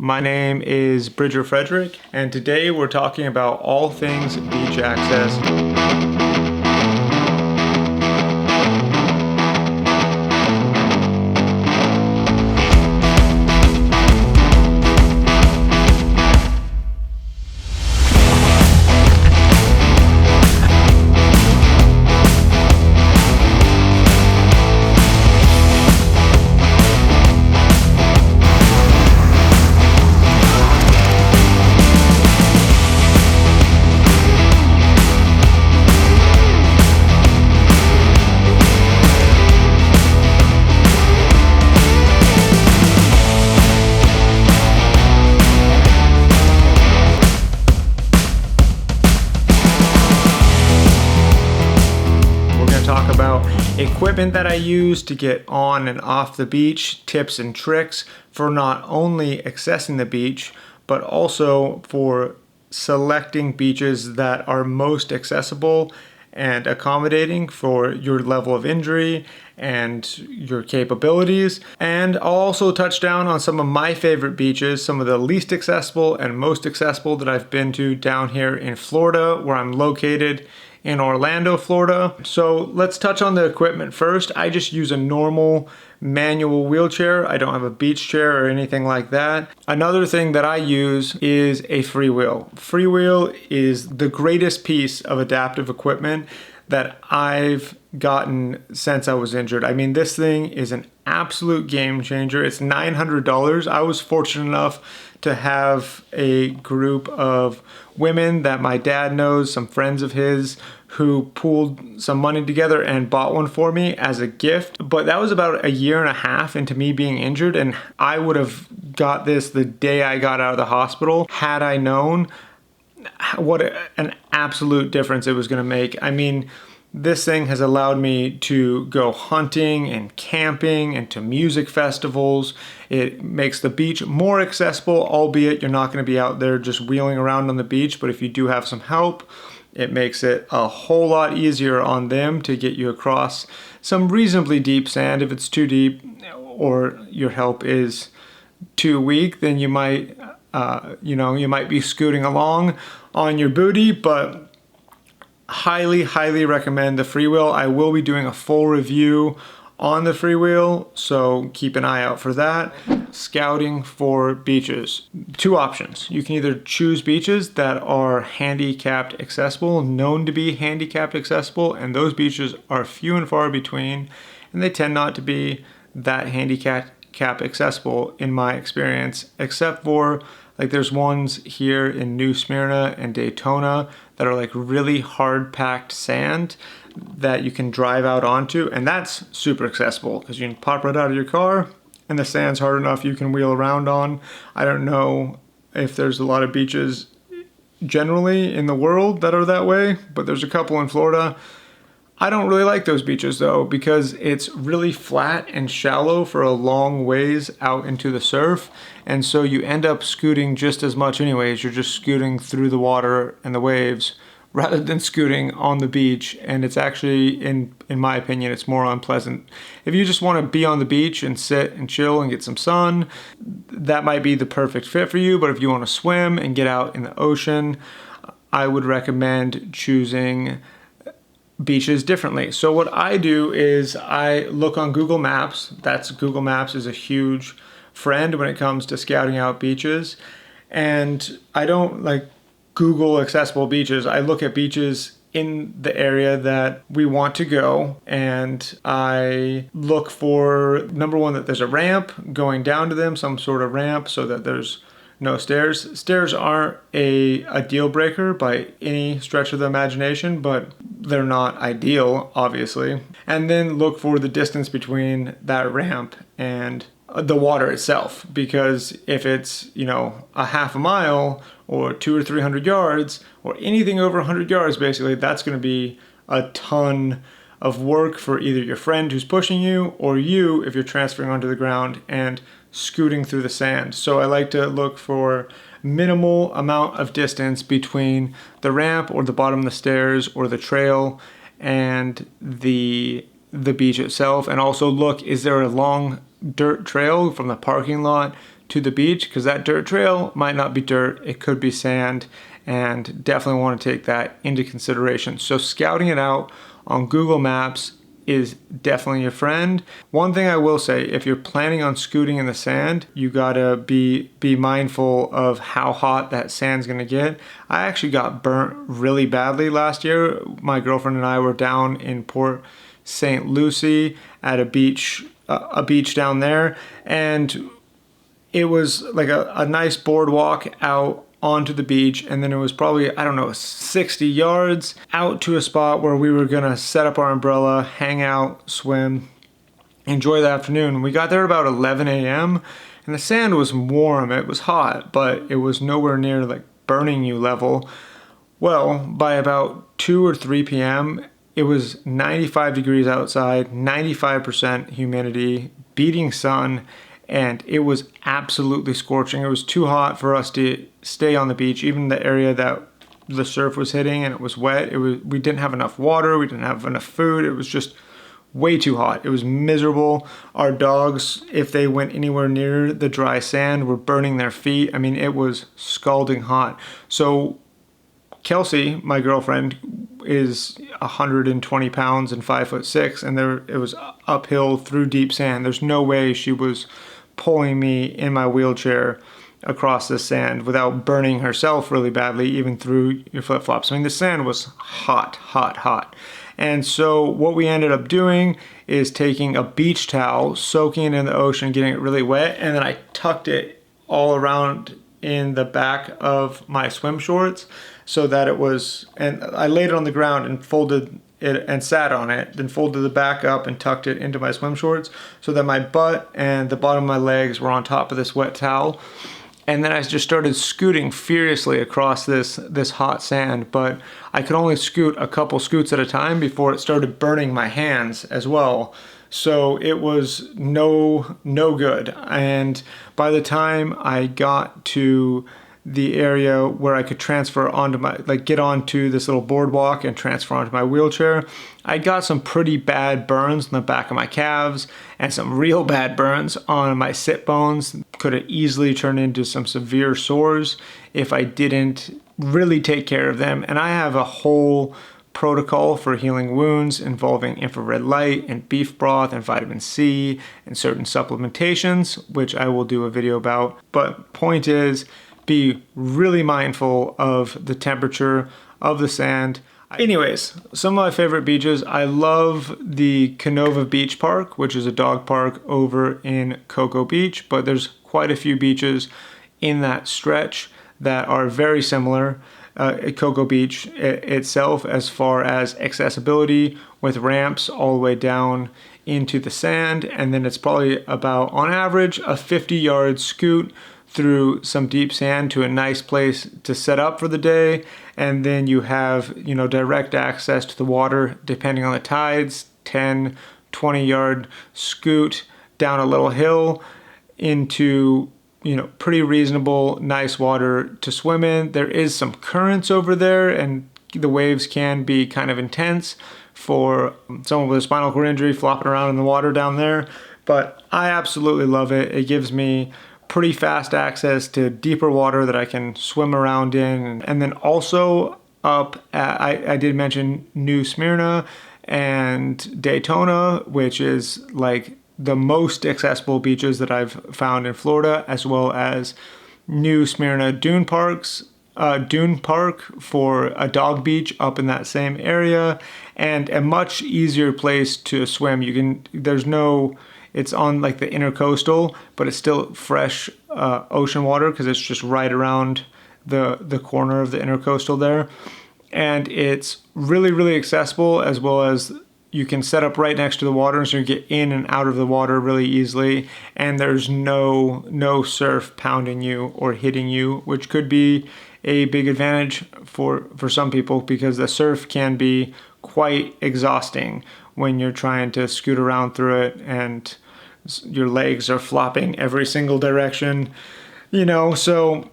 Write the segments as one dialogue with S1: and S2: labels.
S1: My name is Bridger Frederick, and today we're talking about all things beach access. Talk about equipment that I use to get on and off the beach, tips and tricks for not only accessing the beach, but also for selecting beaches that are most accessible and accommodating for your level of injury and your capabilities. And I'll also touch down on some of my favorite beaches, some of the least accessible and most accessible that I've been to down here in Florida, where I'm located in Orlando, Florida. So let's touch on the equipment first. I just use a normal manual wheelchair. I don't have a beach chair or anything like that. Another thing that I use is a freewheel. Freewheel is the greatest piece of adaptive equipment that I've gotten since I was injured. I mean, this thing is an absolute game changer. It's $900. I was fortunate enough to have a group of women that my dad knows, some friends of his, who pooled some money together and bought one for me as a gift. But that was about a year and a half into me being injured, and I would have got this the day I got out of the hospital had I known what an absolute difference it was going to make. I mean, this thing has allowed me to go hunting and camping and to music festivals. It makes the beach more accessible, albeit you're not going to be out there just wheeling around on the beach. But if you do have some help, it makes it a whole lot easier on them to get you across some reasonably deep sand. If it's too deep or your help is too weak, then you might, you might be scooting along on your booty, but highly recommend the freewheel. I will be doing a full review on the freewheel, so keep an eye out for that. Scouting for beaches. Two options. You can either choose beaches that are handicapped accessible, known to be handicapped accessible, and those beaches are few and far between, and they tend not to be that handicap accessible in my experience, except for like there's ones here in New Smyrna and Daytona that are like really hard packed sand that you can drive out onto, and that's super accessible because you can pop right out of your car and the sand's hard enough you can wheel around on. I don't know if there's a lot of beaches generally in the world that are that way, but there's a couple in Florida. I don't really like those beaches though, because it's really flat and shallow for a long ways out into the surf, and so you end up scooting just as much anyways. You're just scooting through the water and the waves rather than scooting on the beach, and it's actually, in my opinion, it's more unpleasant. If you just want to be on the beach and sit and chill and get some sun, that might be the perfect fit for you. But if you want to swim and get out in the ocean, I would recommend choosing beaches differently. So what I do is I look on Google Maps. Google Maps is a huge friend when it comes to scouting out beaches. And I don't like Google accessible beaches. I look at beaches in the area that we want to go, and I look for, number one, that there's a ramp going down to them, some sort of ramp, so that there's no stairs. Stairs aren't a deal breaker by any stretch of the imagination, but they're not ideal, obviously. And then look for the distance between that ramp and the water itself, because if it's, a half a mile or 200 or 300 yards or anything over 100 yards, basically, that's going to be a ton of work for either your friend who's pushing you or you if you're transferring onto the ground and scooting through the sand. So I like to look for minimal amount of distance between the ramp or the bottom of the stairs or the trail and the beach itself. And also look, is there a long dirt trail from the parking lot to the beach, because that dirt trail might not be dirt, it could be sand, and definitely want to take that into consideration. So scouting it out on Google Maps is definitely a friend. One thing I will say, if you're planning on scooting in the sand, you gotta be mindful of how hot that sand's gonna get. I actually got burnt really badly last year. My girlfriend and I were down in Port St. Lucie at a beach down there, and it was like a nice boardwalk out onto the beach, and then it was probably, I don't know, 60 yards out to a spot where we were gonna set up our umbrella, hang out, swim, enjoy the afternoon. We got there about 11 a.m. and the sand was warm. It was hot, but it was nowhere near like burning you level. Well, by about 2 or 3 p.m., it was 95 degrees outside, 95% humidity, beating sun, and it was absolutely scorching. It was too hot for us to stay on the beach, even the area that the surf was hitting, and it was wet. We didn't have enough water, we didn't have enough food. It was just way too hot. It was miserable. Our dogs, if they went anywhere near the dry sand, were burning their feet. I mean, it was scalding hot. So Kelsey, my girlfriend, is 120 pounds and 5'6", and it was uphill through deep sand. There's no way she was pulling me in my wheelchair across the sand without burning herself really badly, even through your flip-flops. I mean, the sand was hot, hot, hot. And so what we ended up doing is taking a beach towel, soaking it in the ocean, getting it really wet, and then I tucked it all around in the back of my swim shorts so that it was, and I laid it on the ground and folded it and sat on it, then folded the back up and tucked it into my swim shorts so that my butt and the bottom of my legs were on top of this wet towel. And then I just started scooting furiously across this hot sand, but I could only scoot a couple scoots at a time before it started burning my hands as well. So it was no good. And by the time I got to the area where I could transfer onto get onto this little boardwalk and transfer onto my wheelchair, I got some pretty bad burns on the back of my calves and some real bad burns on my sit bones. Could have easily turned into some severe sores if I didn't really take care of them. And I have a whole protocol for healing wounds involving infrared light and beef broth and vitamin C and certain supplementations, which I will do a video about. But point is, be really mindful of the temperature of the sand. Anyways, some of my favorite beaches. I love the Canova Beach Park, which is a dog park over in Cocoa Beach, but there's quite a few beaches in that stretch that are very similar. Cocoa Beach itself, as far as accessibility, with ramps all the way down into the sand, and then it's probably about, on average, a 50-yard scoot through some deep sand to a nice place to set up for the day. And then you have, direct access to the water depending on the tides, 10, 20-yard scoot down a little hill into, pretty reasonable, nice water to swim in. There is some currents over there, and the waves can be kind of intense for someone with a spinal cord injury flopping around in the water down there. But I absolutely love it. It gives me pretty fast access to deeper water that I can swim around in. And then also up at, I did mention New Smyrna and Daytona, which is like the most accessible beaches that I've found in Florida, as well as New Smyrna Dune Park for a dog beach up in that same area, and a much easier place to swim. It's on like the intercoastal, but it's still fresh ocean water because it's just right around the corner of the intercoastal there. And it's really, really accessible, as well as you can set up right next to the water, so you get in and out of the water really easily. And there's no surf pounding you or hitting you, which could be a big advantage for some people, because the surf can be quite exhausting when you're trying to scoot around through it and your legs are flopping every single direction, so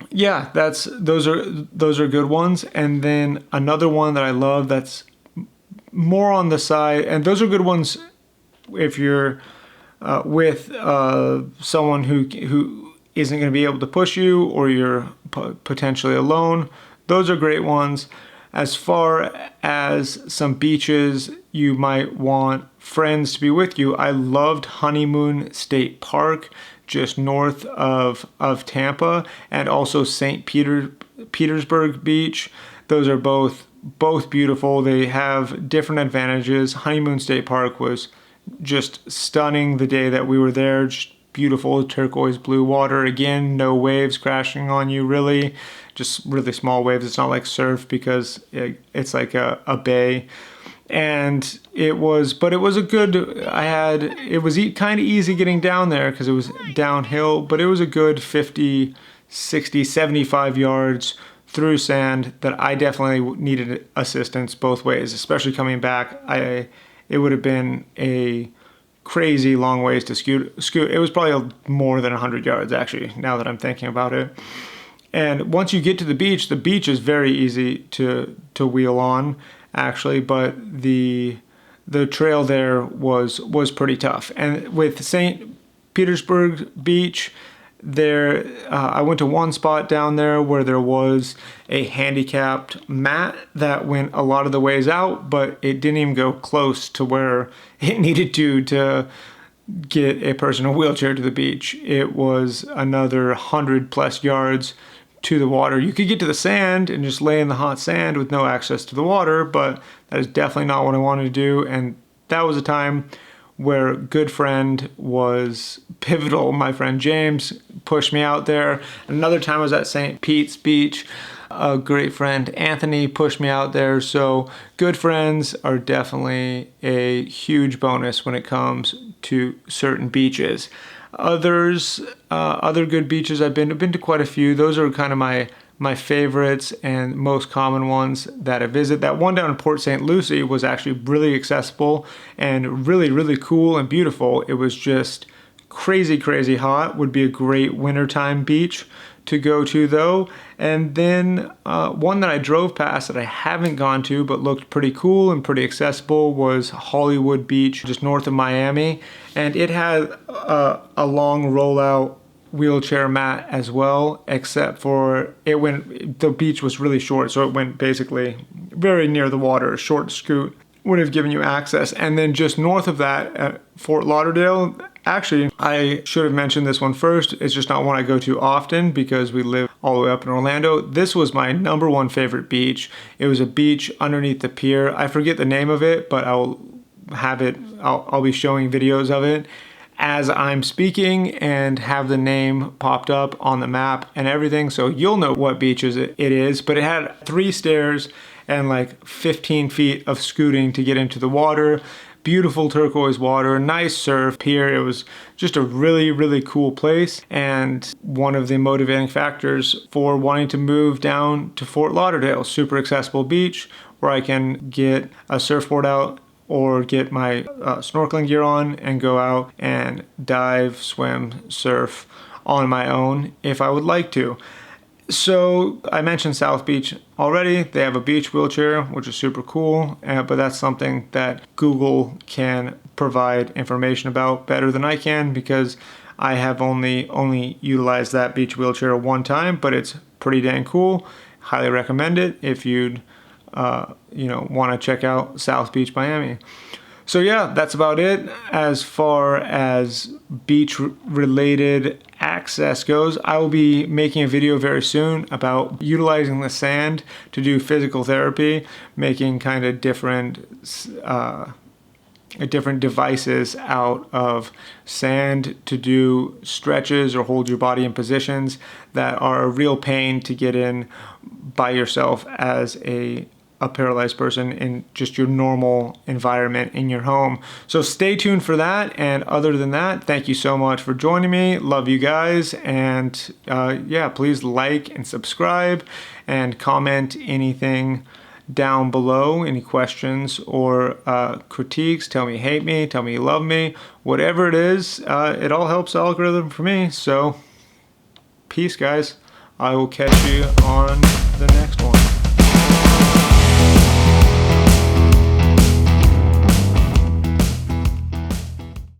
S1: yeah, those are good ones. And then another one that I love that's more on the side, and those are good ones if you're with someone who isn't going to be able to push you, or you're potentially alone. Those are great ones. As far as some beaches you might want friends to be with you, I loved Honeymoon State Park, just north of Tampa, and also St. Petersburg Beach. Those are both beautiful. They have different advantages. Honeymoon State Park was just stunning the day that we were there. Just beautiful turquoise blue water. Again, no waves crashing on you, really. Just really small waves. It's not like surf because it's like a bay. And it was a good, it was kind of easy getting down there because it was downhill, but it was a good 50, 60, 75 yards through sand that I definitely needed assistance both ways, especially coming back. It would have been a crazy long ways to scoot. It was probably more than 100 yards actually, now that I'm thinking about it. And once you get to the beach is very easy to wheel on actually, but the trail there was pretty tough. And with St. Petersburg Beach, there I went to one spot down there where there was a handicapped mat that went a lot of the ways out, but it didn't even go close to where it needed to get a person in a wheelchair to the beach. It was another 100+ yards to the water. You could get to the sand and just lay in the hot sand with no access to the water, but that is definitely not what I wanted to do. And that was a time where a good friend was pivotal. My friend James pushed me out there. Another time I was at St. Pete's Beach. A great friend Anthony pushed me out there. So good friends are definitely a huge bonus when it comes to certain beaches. Other good beaches I've been to quite a few. Those are kind of my favorites and most common ones that I visit. That one down in Port St. Lucie was actually really accessible and really cool and beautiful. It was just crazy hot. Would be a great wintertime beach to go to though. And then one that I drove past that I haven't gone to but looked pretty cool and pretty accessible was Hollywood Beach, just north of Miami. And it had a long rollout wheelchair mat as well, except for the beach was really short, so it went basically very near the water. A short scoot would have given you access. And then just north of that at Fort Lauderdale, actually I should have mentioned this one first, it's just not one I go to often because we live all the way up in Orlando. This was my #1 favorite beach. It was a beach underneath the pier. I forget the name of it, but I'll be showing videos of it as I'm speaking and have the name popped up on the map and everything, so you'll know what beaches it is. But it had 3 stairs and like 15 feet of scooting to get into the water. Beautiful turquoise water, nice surf pier. It was just a really cool place, and one of the motivating factors for wanting to move down to Fort Lauderdale. Super accessible beach where I can get a surfboard out or get my snorkeling gear on and go out and dive, swim, surf on my own if I would like to. So I mentioned South Beach already. They have a beach wheelchair, which is super cool, but that's something that Google can provide information about better than I can because I have only utilized that beach wheelchair one time, but it's pretty dang cool. Highly recommend it if you'd want to check out South Beach, Miami. So yeah, that's about it as far as beach related access goes. I will be making a video very soon about utilizing the sand to do physical therapy, making kind of different devices out of sand to do stretches or hold your body in positions that are a real pain to get in by yourself as a paralyzed person in just your normal environment in your home. So stay tuned for that. And other than that, thank you so much for joining me. Love you guys. And please like and subscribe and comment anything down below, any questions or critiques. Tell me you hate me, tell me you love me, whatever it is, it all helps the algorithm for me. So peace guys. I will catch you on the next one.